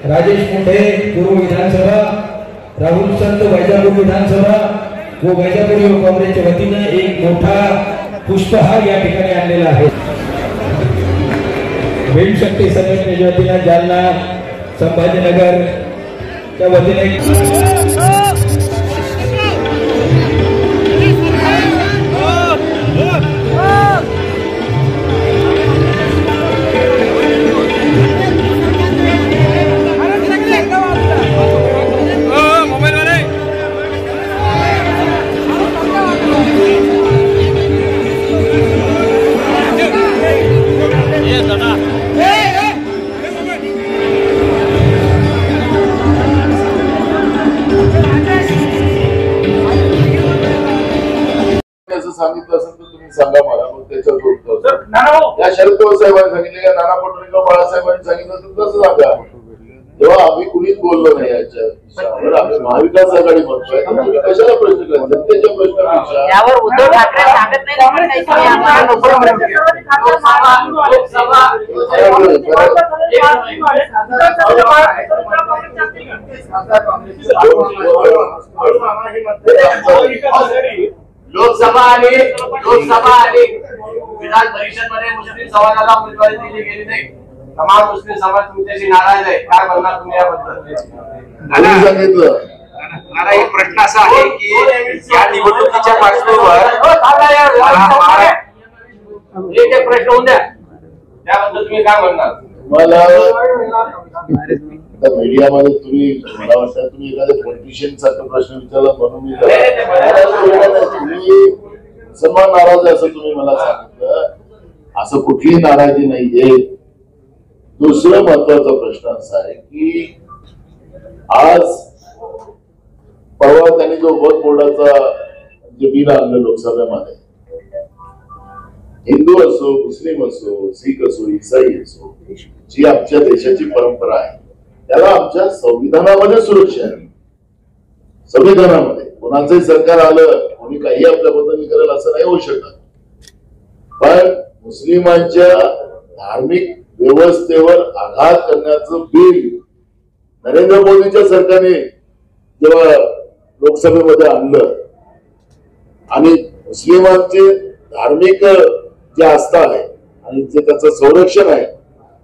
राजेश मुंडे पूर्व विधानसभा, राहुल संत वैजापूर विधानसभा व वैजापूर युवक काँग्रेसच्या वतीने एक मोठा पुष्पहार या ठिकाणी आणलेला आहे। भीमशक्ती संघटनेच्या वतीने जालना संभाजीनगर च्या वतीने सांगितलं असेल तर तुम्ही सांगा मला, मग त्याच्यावर उत्तर। या शरद पवार साहेबांनी सांगितलं का नाना पटोले किंवा बाळासाहेबांनी सांगितलं तर तसं सांगा। तेव्हा आम्ही कुणीच बोललो नाही याच्या विषयावर। आम्ही महाविकास आघाडी म्हणतोय, तुम्ही कशाला प्रश्न करता? जनतेच्या प्रश्नापेक्षा यावर उद्धव ठाकरे सांगत नाही लोकसभा आली विधान परिषद मध्ये मुस्लिम समाजाला उमेदवारी दिली गेली नाही। तमाम मुस्लिम समाज तुमच्याशी नाराज आहे, काय बोलणार तुम्ही याबद्दल? सांगितलं मला एक प्रश्न असा आहे की या निवडणुकीच्या पार्श्वभूमीवर एक प्रश्न होऊन द्या, त्याबद्दल तुम्ही काय म्हणणार? मला मीडियामध्ये तुम्ही मला वाटतं तुम्ही एखाद्या पॉलिटिशियन सारखा प्रश्न विचारला म्हणून मी तुम्ही मुसलमान नाराज आहे असं तुम्ही मला सांगितलं, असं कुठलीही नाराजी नाहीये। दुसरा महत्वाचा प्रश्न असा आहे की आज परवा त्यांनी जो वक्फ बोर्डाचा जे बिल आणलं लोकसभेमध्ये, हिंदू असो, मुस्लिम असो, शीख असो, ईसाई असो, जी आमच्या देशाची परंपरा आहे त्याला आमच्या संविधानामध्ये सुरक्षा आहे। संविधानामध्ये कोणाचंही सरकार आलं, कोणी काही आपल्या बद्दल करेल असं नाही होऊ शकत, पण मुस्लिमांच्या धार्मिक व्यवस्थेवर आघात करण्याचं बिल नरेंद्र मोदीच्या सरकारने जेव्हा लोकसभेमध्ये आणलं आणि मुस्लिमांचे धार्मिक जे आस्था आहे आणि जे त्याचं संरक्षण आहे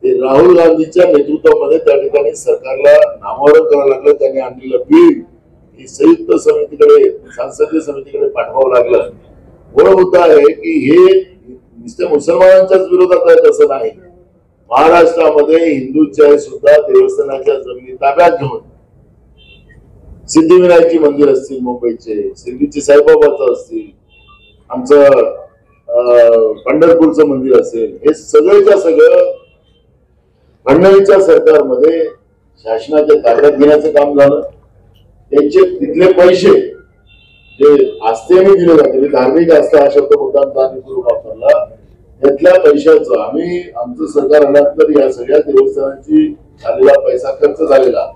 ते राहुल गांधीच्या नेतृत्वामध्ये त्या ठिकाणी सरकारला नामोहरम करावं लागलं। त्यांनी आणलेलं बिल ही संयुक्त समितीकडे, संसदीय समितीकडे पाठवावं लागलं। मूळ मुद्दा आहे की हे नुसते मुसलमानांच्याच विरोधात आहे असं नाही। महाराष्ट्रामध्ये हिंदूंच्या सुद्धा देवस्थानाच्या जमिनी ताब्यात घेऊन सिद्धिविनायकची मंदिर असतील मुंबईचे, शिर्डीचे साईबाबाचं असतील, आमचं पंढरपूरचं मंदिर असेल, हे सगळेच्या सगळं फडणवीसच्या सरकारमध्ये शासनाच्या ताब्यात घेण्याचं काम झालं। त्यांचे तिथले पैसे जे आस्थेने दिले जाते, धार्मिक आस्था हा शब्द मुद्दाम वापरला, त्यातल्या पैशाचं आम्ही आमचं सरकार आल्यानंतर या सगळ्या देवस्थानांची झालेला पैसा खर्च झालेला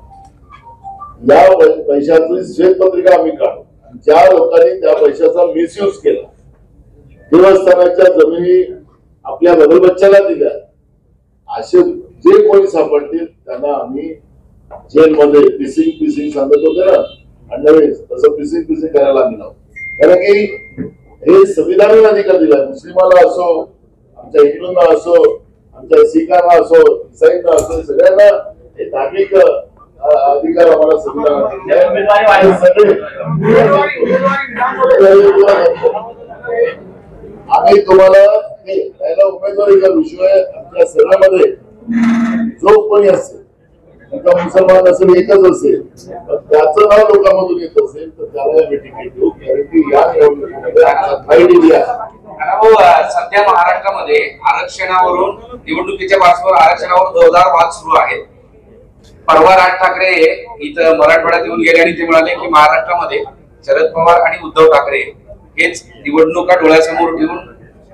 या पैशाची श्वेतपत्रिका आम्ही काढू, ज्या लोकांनी त्या पैशाचा मिसयूज केला, देवस्थानाच्या जमिनी आपल्या बगलबच्च्याला दिल्या, असे जे कोणी सापडतील त्यांना आम्ही जेलमध्ये पिसिंग सांगत होते ना अंडवेज, तसं पिसिंग करायला आम्ही लावू। कारण की हे संविधानाने अधिकार दिलाय, मुस्लिमाला असो, आमच्या हिंदूंना असो, आमच्या सिखांना असो, इसाईंना असो, सगळ्यांना हे धार्मिक अधिकार आम्हाला संविधानाने आम्ही तुम्हाला त्याला उमेदवारीचा विषय आमच्या सगळ्यामध्ये जो कोणी असेल, मुसलमान असेल, एकच असेल, त्याचं नाव लोकांमधून येत असेल तर त्याला तिकीट देऊ। कारण की या निवडणुकीमध्ये सध्या महाराष्ट्रामध्ये आरक्षणावरून, निवडणुकीच्या पार्श्वभूमीवर आरक्षणावर जोरदार वाद सुरू आहे। परवा राज ठाकरे इथं मराठवाड्यात येऊन गेले आणि ते म्हणाले की महाराष्ट्रामध्ये शरद पवार आणि उद्धव ठाकरे हेच निवडणुका डोळ्यासमोर ठेवून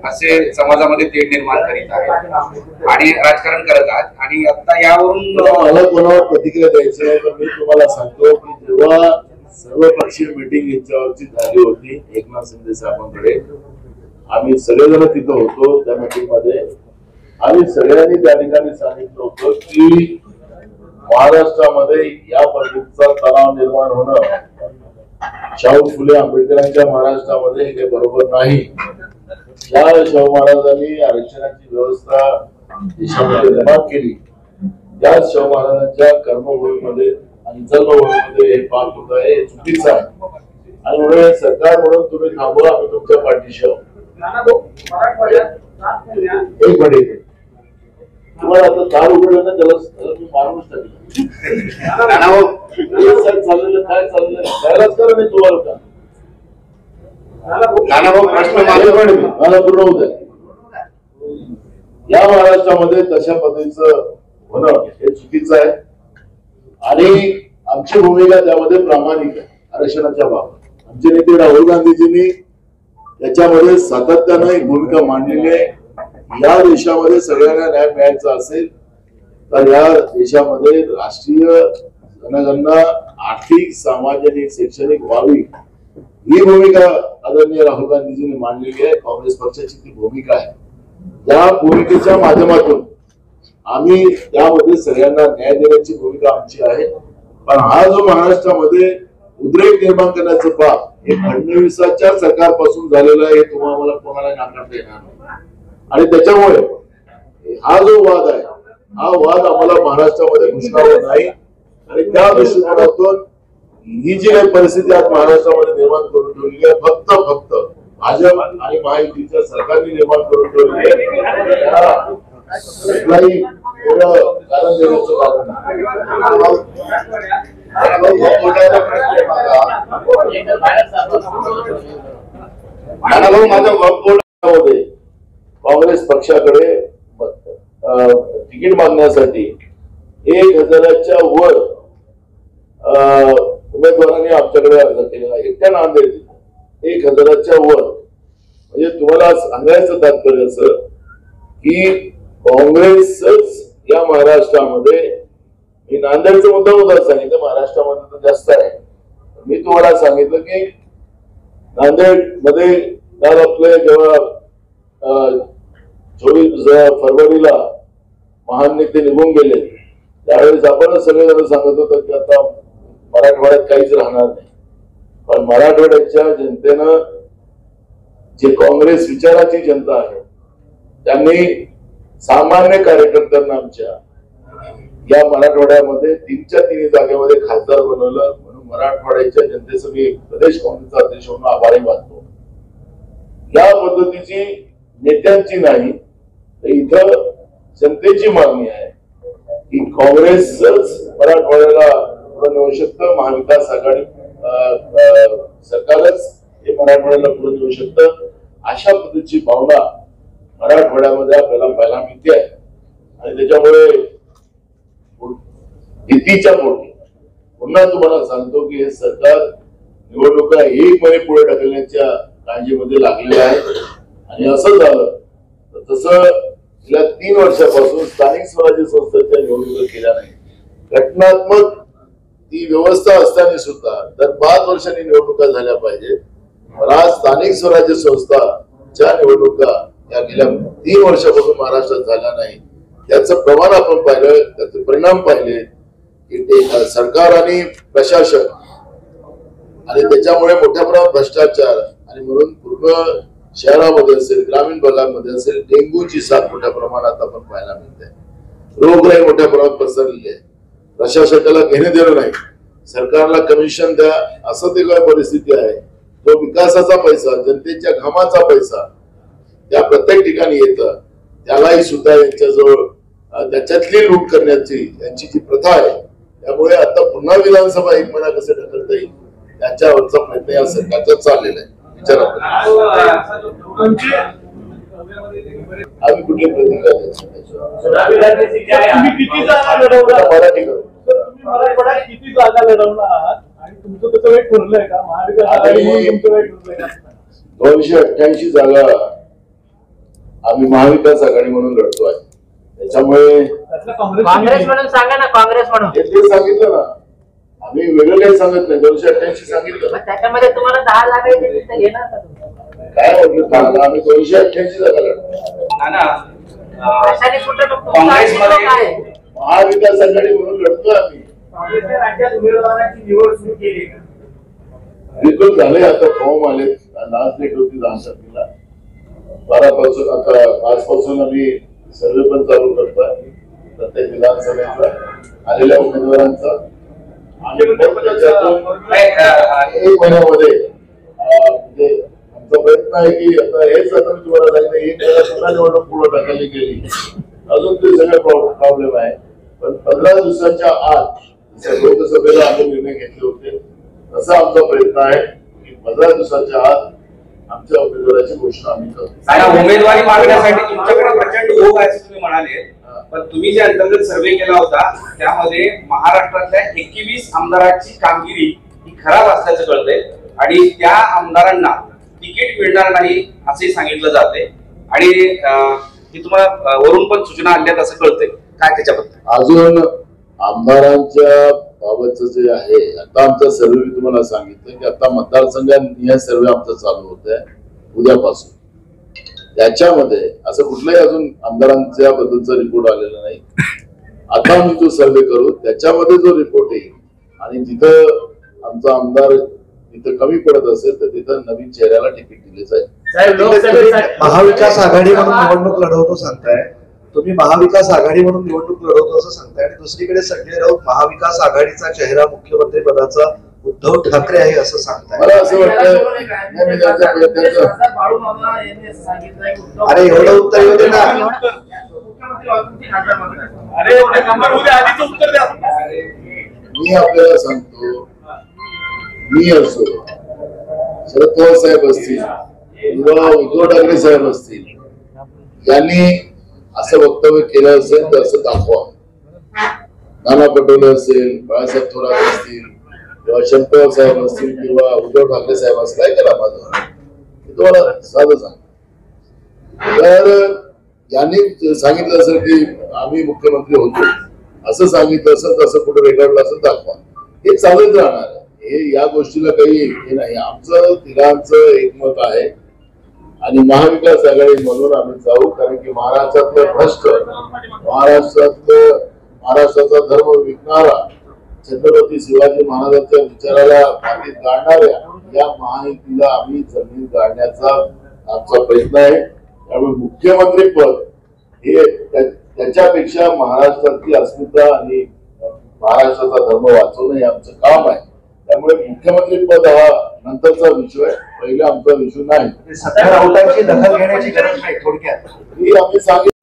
असे समाजामध्ये तेढ निर्माण करीत आहेत आणि राजकारण करत आहेत। आणि आता यावरून मला कोणावर प्रतिक्रिया द्यायची आहे, पण मी तुम्हाला सांगतो की जेव्हा सर्वपक्षीय मीटिंग यांच्यावरची झाली होती एकनाथ शिंदे साहेबांकडे, आम्ही सगळेजण तिथं होतो त्या मीटिंग मध्ये, आम्ही सगळ्यांनी त्या ठिकाणी सांगितलं होतं की महाराष्ट्रामध्ये या पद्धतीचा तणाव निर्माण होणं शाहू फुले आंबेडकरांच्या महाराष्ट्रामध्ये हे काही बरोबर नाही. या शाहू महाराजांनी आरक्षणाची व्यवस्था देशामध्ये निर्माण केली. या शाहू महाराजांच्या कर्मभूमीमध्ये आणि जन्मभूमीमध्ये हे पाप होत आहे, हे चुकीचं आहे. आणि म्हणून सरकार म्हणून तुम्ही थांबवा, आम्ही तुमच्या पाठीशी आहोत. एक मिनिट, तुम्हाला आता दार उघडलं ना, त्याला मी मारूनच टाकलं. चाललेलं काय चाललंय, त्यालाच करा नाही तुम्हाला का मला पूर्ण होत आहे. या महाराष्ट्रामध्ये तशा पद्धतीचं होणं हे चुकीचं आहे आणि आमची भूमिका त्यामध्ये प्रामाणिक आहे. आरक्षणाच्या बाबत आमचे नेते राहुल गांधीजींनी याच्यामध्ये सातत्यानं एक भूमिका मांडलेली आहे. या देशामध्ये सगळ्यांना न्याय मिळायचा असेल तर या देशामध्ये राष्ट्रीय जनगणना आर्थिक, सामाजिक, शैक्षणिक व्हावी ही भूमिका आदरणीय राहुल गांधीजींनी मांडलेली आहे. काँग्रेस पक्षाची ती भूमिका आहे. या भूमिकेच्या माध्यमातून आम्ही त्यामध्ये सगळ्यांना न्याय देण्याची भूमिका आमची आहे. पण हा जो महाराष्ट्रामध्ये उद्रेक निर्माण करण्याचं पाप हे फडणवीसाच्या सरकारपासून झालेलं आहे, हे तुम्हाला मला कोणाला नाकारता येणार नाही. आणि त्याच्यामुळे हा जो वाद आहे, हा वाद आम्हाला महाराष्ट्रामध्ये घुसणारा नाही. आणि त्या दृष्टिकोनातून ही जी काही परिस्थिती आज महाराष्ट्रामध्ये निर्माण करून ठेवली आहे, फक्त भाजप आणि महायुतीच्या सरकारने निर्माण करून ठेवली आहे. कारण देण्याचं माझ्या काँग्रेस पक्षाकडे तिकीट मागण्यासाठी 1000च्या वर उमेदवारांनी आमच्याकडे अर्ज केलेला. एकट्या नांदेड 1000च्या वर. म्हणजे तुम्हाला सांगायचं तात्पर्य असं की काँग्रेसच या महाराष्ट्रामध्ये, मी नांदेडचा मुद्दा सांगितलं, महाराष्ट्रामध्ये तर जास्त आहे. मी तुम्हाला सांगितलं की नांदेड मध्ये काल आपले जेव्हा 24 फरवरीला महान नेते निघून गेले त्यावेळेस आपण सगळेजण सांगत होतो की आता मराठवाड्यात काहीच राहणार नाही. पण मराठवाड्याच्या जनतेनं, जे काँग्रेस विचाराची जनता आहे, त्यांनी सामान्य कार्यकर्त्यांना आमच्या या मराठवाड्यामध्ये 3च्या 3 जागेमध्ये खासदार बनवलं. म्हणून मराठवाड्याच्या जनतेचं मी प्रदेश काँग्रेसचा अध्यक्ष म्हणून आभारी मानतो. या पद्धतीची नेत्यांची नाही तर इथं जनतेची मागणी आहे की काँग्रेसच मराठवाड्याला पुढे नेऊ शकतं, महाविकास आघाडी सरकारच हे मराठवाड्याला पुढे नेऊ शकतं. अशा पद्धतीची भावना मराठवाड्यामध्ये आपल्याला पाहायला मिळते आहे. आणि त्याच्यामुळे भीतीच्या पोटी पुन्हा तुम्हाला सांगतो की हे सरकार निवडणुका 1 महिने पुढे ढकलण्याच्या काळजीमध्ये लागलेलं आहे. आणि असं झालं तर तसं गेल्या 3 वर्षापासून स्थानिक स्वराज्य संस्थेच्या निवडणुका केल्या नाही. घटनात्मक ती व्यवस्था असताना सुद्धा दर 5 वर्षांनी निवडणुका झाल्या पाहिजे. पण आज स्थानिक स्वराज्य संस्थाच्या निवडणुका या गेल्या 3 वर्षापासून महाराष्ट्रात झाल्या नाही. त्याचं प्रमाण आपण पाहिलं, त्याचे परिणाम पाहिले की ते सरकार आणि प्रशासन आणि त्याच्यामुळे मोठ्या प्रमाणात भ्रष्टाचार आणि म्हणून पूर्ण शहरामध्ये असेल, ग्रामीण भागामध्ये असेल, डेंग्यूची साथ मोठ्या प्रमाणात आपण पाहायला मिळते. रोगराई मोठ्या प्रमाणात पसरलेली आहे. प्रशासकाला घेणे देणं नाही, सरकारला कमिशन द्या, असं ते काय परिस्थिती आहे. जो विकासाचा पैसा, जनतेच्या घामाचा पैसा त्या प्रत्येक ठिकाणी येतं, त्यालाही सुद्धा यांच्याजवळ त्याच्यातली लूट करण्याची यांची जी प्रथा आहे. त्यामुळे आता पुन्हा विधानसभा 1 महिना कसे ढकलता येईल त्याच्यावरचा प्रयत्न या सरकारचा चाललेला आहे. आम्ही कुठली प्रतिक्रिया मराठी करू. मराठवाड्यात किती जागा लढवणार आणि तुमचं कसं वेळ ठरलंय का? महाविकास 288 जागा आम्ही महाविकास आघाडी म्हणून लढतोय. त्याच्यामुळे काँग्रेस म्हणून सांगा ना, काँग्रेस म्हणून ते सांगितलं ना, आम्ही वेगळं काही सांगत नाही. 288 सांगितलं. त्याच्यामध्ये तुम्हाला 10 जागा घेणार का तुम्ही? काय म्हटलं, आम्ही 288 जागा लढतो. काँग्रेसमध्ये महाविकास आघाडी म्हणून लढतोय आम्ही. काँग्रेसच्या राज्यात उमेदवारांची निवड सुरू केली का? बिलकुल झाले. आता फॉर्म आले. लास्ट डेट होती 10 तारखेला. 12 पासून आता आजपासून आम्ही सर्वे पण चालू करतोय प्रत्येक विधानसभेचा आलेल्या उमेदवारांचा. आणि त्याच्यातून 1 महिन्यामध्ये म्हणजे आमचा प्रयत्न आहे की आता हेच आता मी तुम्हाला सांगितलं 1 महिना पुन्हा निवडणूक पूर्ण ढकलली गेली. अजून ते सगळे प्रॉब्लेम आहे. पण 15 दिवसाच्या आत लोकसभेला आम्ही निर्णय घेतले होते. तसा आमचा प्रयत्न आहे की 15 दिवसाच्या आत आमच्या उमेदवाराची घोषणा आम्ही करतो. उमेदवारी मागण्यासाठी तुमच्याकडे प्रचंड ओघ आहे असं तुम्ही म्हणाले, पण तुम्ही जे अंतर्गत सर्वे केला होता त्यामध्ये महाराष्ट्रातल्या 21 आमदारांची कामगिरी ही खराब असल्याचं कळतंय आणि त्या आमदारांना तिकीट मिळणार नाही असे सांगितलं जाते आणि ती तुम्हाला वरून पण सूचना आल्यात असं कळतंय. काय त्याच्याबद्दल? अजून आमदारांच्या बाबतचं जे आहे आता आमचा सर्वे मी तुम्हाला सांगितलं की आता मतदारसंघात सर्वे आमचा चालू होत आहे उद्यापासून. त्याच्यामध्ये असं कुठलाही अजून आमदारांच्या बद्दलचा रिपोर्ट आलेला नाही. आता आम्ही जो सर्वे करू त्याच्यामध्ये जो रिपोर्ट येईल आणि जिथं आमचा आमदार तिथं कमी पडत असेल तर तिथं नवीन चेहऱ्याला तिकीट दिले जाईल. महाविकास आघाडी म्हणून निवडणूक लढवतो सांगताय तुम्ही, महाविकास आघाडी म्हणून निवडणूक लढवतो असं सांगताय आणि दुसरीकडे संजय राऊत महाविकास आघाडीचा चेहरा मुख्यमंत्री पदाचा उद्धव ठाकरे आहे असं सांगताय. मला असं वाटतं अरे एवढं उत्तर येऊ दे ना. मी आपल्याला सांगतो, मी असो शरद पवार साहेब असतील किंवा उद्धव ठाकरे साहेब असतील यांनी असं वक्तव्य केलं असेल तर असं दाखवा. नाना पटोले असेल, बाळासाहेब थोरात असतील किंवा शरद पवार साहेब असतील किंवा उद्धव ठाकरे साहेब असतील, काय करा माझं तुम्हाला साधं सांग. तर यांनी सांगितलं असेल की आम्ही मुख्यमंत्री होतो असं सांगितलं असेल तसं कुठं रेकॉर्डला असेल दाखवा. हे चालत राहणार आहे. हे या गोष्टीला काही हे नाही. आमचं तिघांचं एकमत आहे आणि महाविकास आघाडी म्हणून आम्ही जाऊ. कारण की महाराष्ट्रातलं भ्रष्ट, महाराष्ट्राचा धर्म विकणारा, छत्रपती शिवाजी महाराजांच्या विचाराला मातीत गाडणाऱ्या या महायुतीला आम्ही जमीन गाडण्याचा आमचा प्रयत्न आहे. त्यामुळे मुख्यमंत्री पद हे त्याच्यापेक्षा महाराष्ट्रातली अस्मिता आणि महाराष्ट्राचा धर्म वाचवणं हे आमचं काम आहे. त्यामुळे मुख्यमंत्री पद हा नंतरचा विषय आहे, पहिला आमचा विषय नाही. सध्या राऊतांची दखल घेण्याची गरज नाही. थोडक्यात ही आम्ही सांगितलं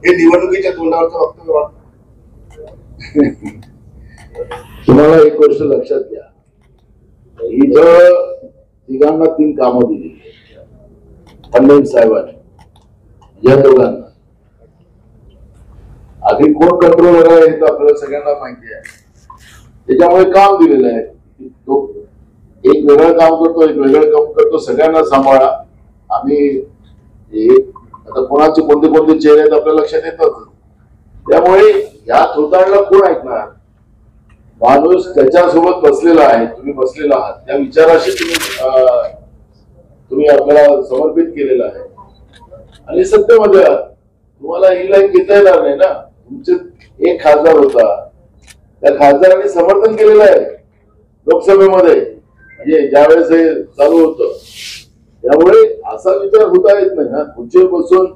हे निवडणुकीच्या तोंडावरचं वक्तव्य वाटतं. तुम्हाला एक गोष्ट लक्षात घ्या, इथं तिघांना 3 कामं दिली फडणवीस साहेबांनी, या दोघांना. आधी कोण कंट्रोलर आहे हे तर आपल्याला सगळ्यांना माहिती आहे. त्याच्यामुळे काम दिलेलं आहे. तो एक वेगळं काम करतो, एक वेगळं काम करतो, सगळ्यांना सांभाळा. आम्ही आता कोणाचे कोणते कोणते चेहरे आहेत आपल्या लक्षात येतात. त्यामुळे या थोतांडला कोण ऐकणार? माणूस त्याच्यासोबत बसलेला आहे, तुम्ही बसलेला आहात, त्या विचाराशी तुम्ही आपल्याला समर्पित केलेलं आहे आणि सत्तेमध्ये आहात. तुम्हाला ही लाईन घेता येणार नाही ना. तुमचे एक खासदार होता, त्या खासदारांनी समर्थन केलेलं आहे लोकसभेमध्ये, म्हणजे ज्यावेळेस हे चालू होतं. त्यामुळे असा विचार होता येत नाही ना. खुर्चीवर बसून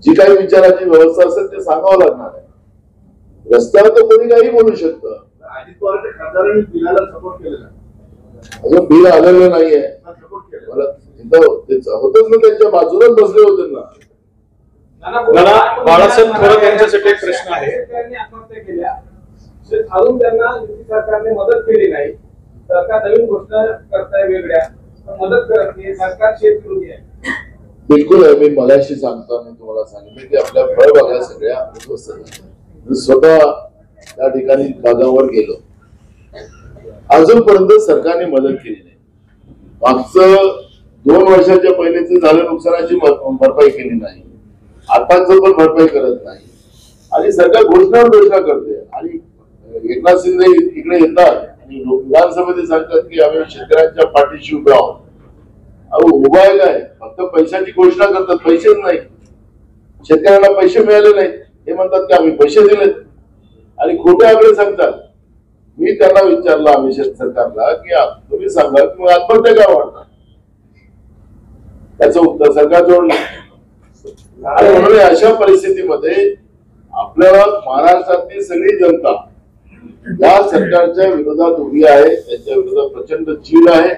जी काही विचाराची व्यवस्था असेल ते सांगावं लागणार आहे. रस्त्यावर तर कोणी काही बोलू शकतं. अजित पवार खासदारांनी बिलाला सपोर्ट केलेला, अजून बिल आलेलं नाहीये. होतच ना, त्यांच्या बाजूलाच बसले होते ना. मला बाळासाहेब थोरात यांच्यासाठी एक प्रश्न आहे. शेतकऱ्यांनी आत्महत्या केल्या, अजून त्यांना युती सरकारने मदत केली नाही. सरकार नवीन घोषणा करताय वेगळ्या, मदत करत नाही. सरकार शेतविरोधी आहे. बिलकुल आहे. मी मगाशी सांगताना तुम्हाला सांगितलं की आपल्या फळबागा सगळ्या उद्ध्वस्त झाल्या. मी स्वतः त्या ठिकाणी बागावर गेलो. अजूनपर्यंत सरकारने मदत केली नाही. मागचं 2 वर्षाच्या पहिलेच झालं नुकसानाची भरपाई केली नाही. आताच पण भरपाई करत नाही आणि सरकार घोषणा करते. आणि एकनाथ शिंदे इकडे येतात आणि विधानसभेत सांगतात की आम्ही शेतकऱ्यांच्या पाठीशी उभे आहोत. अहो उभा आहे काय? फक्त पैशाची घोषणा करतात, पैसेच नाही. शेतकऱ्यांना पैसे मिळाले नाहीत. हे म्हणतात की आम्ही पैसे दिलेत आणि खोटे आकडे सांगतात. मी त्यांना विचारलं आम्ही सरकारला की तुम्ही सांगा की मग आत्महत्या का वाढतात, त्याचं उत्तर सरकार जोडलं. आणि म्हणून अशा परिस्थितीमध्ये आपल्याला महाराष्ट्रातली सगळी जनता या सरकारच्या विरोधात उभी आहे, त्यांच्या विरोधात प्रचंड चीड आहे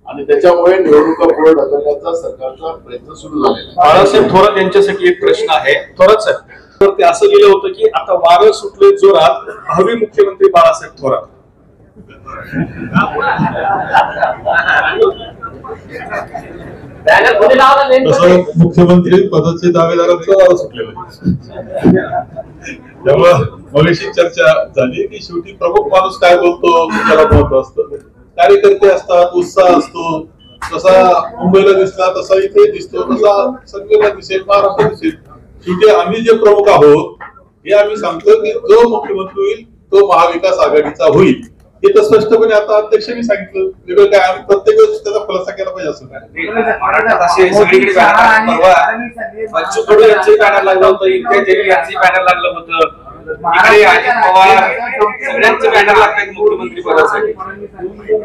आणि त्याच्यामुळे निवडणुका पुढे ढकलण्याचा सरकारचा प्रयत्न सुरू झालेला आहे. बाळासाहेब थोरात यांच्यासाठी एक प्रश्न आहे. थोरात साहेब, तर ते असं लिहिलं होतं की आता वारं सुटले जोरात, हवी मुख्यमंत्री बाळासाहेब थोरात. तसं मुख्यमंत्री पदाचे दावेदारांचं वारं सुटलेलं आहे. त्यामुळं मगाशी चर्चा झाली की शेवटी प्रमुख माणूस काय बोलतो त्याला महत्व असतं. कार्यकर्ते असतात, उत्साह असतो, जसा मुंबईला दिसला तसा इथे दिसतो, तसा संघटना दिसेल, महाराष्ट्र दिसेल. शेवटी आम्ही जे प्रमुख आहोत हे आम्ही सांगतो की जो मुख्यमंत्री होईल तो महाविकास आघाडीचा होईल. हे तर स्पष्टपणे आता अध्यक्षांनी सांगितलं. वेगळं काय आम्ही प्रत्येक वेळेस त्याचा खुलासा केला पाहिजे असं काय. महाराष्ट्रात असे सगळीकडे परवा बच्चू कडू यांचे बॅनर लागलं होतं, इकडे जरी यांचे बॅनर लागलं होतं, इकडे अजित पवार, सगळ्यांचे बॅनर लागतात मुख्यमंत्री पदासाठी.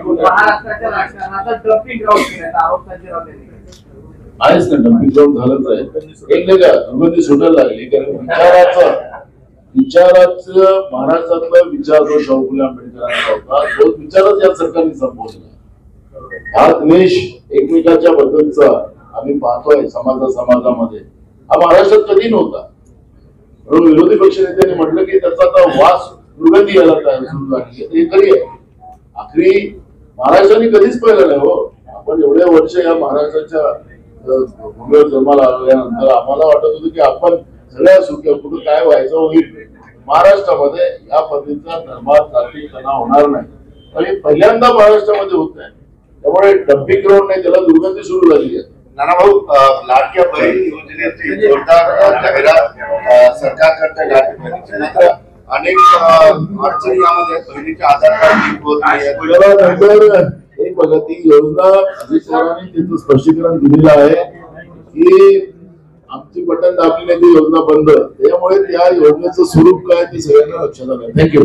महाराष्ट्राच्या राजकारणाचा डम्पिंग ग्राउंड केला आरोप त्यांचे राहते. आहेच ना, डम्पिंग ग्राउंड झालंच आहे. एक नाही का दुर्गंधी सुटायला लागली कारण विचाराचं महाराष्ट्रातला विचार जो शाहू फुले आंबेडकरांचा होता तोच विचारच या सरकारने संपवलेला. हा द्वेष एकमेकाच्या बद्दलचा आम्ही पाहतोय समाजामध्ये हा महाराष्ट्रात कधी नव्हता. म्हणून विरोधी पक्ष नेत्यांनी म्हटलं की त्याचा आता वास दुर्गंधी यायला तयार सुरू झाली. हे खरी आहे. आखरी महाराष्ट्राने कधीच पाहिलं नाही हो. आपण एवढे वर्ष या महाराष्ट्राच्या भूमीवर जन्माला आल्यानंतर आम्हाला वाटत होतं की आपण सगळ्या सुख्या कुठं काय व्हायचं होईल. महाराष्ट्रामध्ये या पद्धतीचा धर्मात जाती तणाव होणार नाही आणि पहिल्यांदा महाराष्ट्रामध्ये होत नाही. त्यामुळे डम्पिंग ग्राउंड नाही, त्याला दुर्गंधी सुरू झाली आहे. नानाभाऊ, लाडक्या बहीण योजनेची जोरदार जाहिरात सरकार करते. लाडकी बहिणीची मात्र अनेक अडचणी यामध्ये बहिणीचे आधार कार्ड लिंक होत नाही. एक बघा, ती योजना अजित पवारांनी त्याचं स्पष्टीकरण दिलेलं आहे की आमची बटन दाबली नाही ती योजना बंद. त्यामुळे त्या योजनेचं स्वरूप काय ते सगळ्यांना लक्षात आलं. थँक्यू.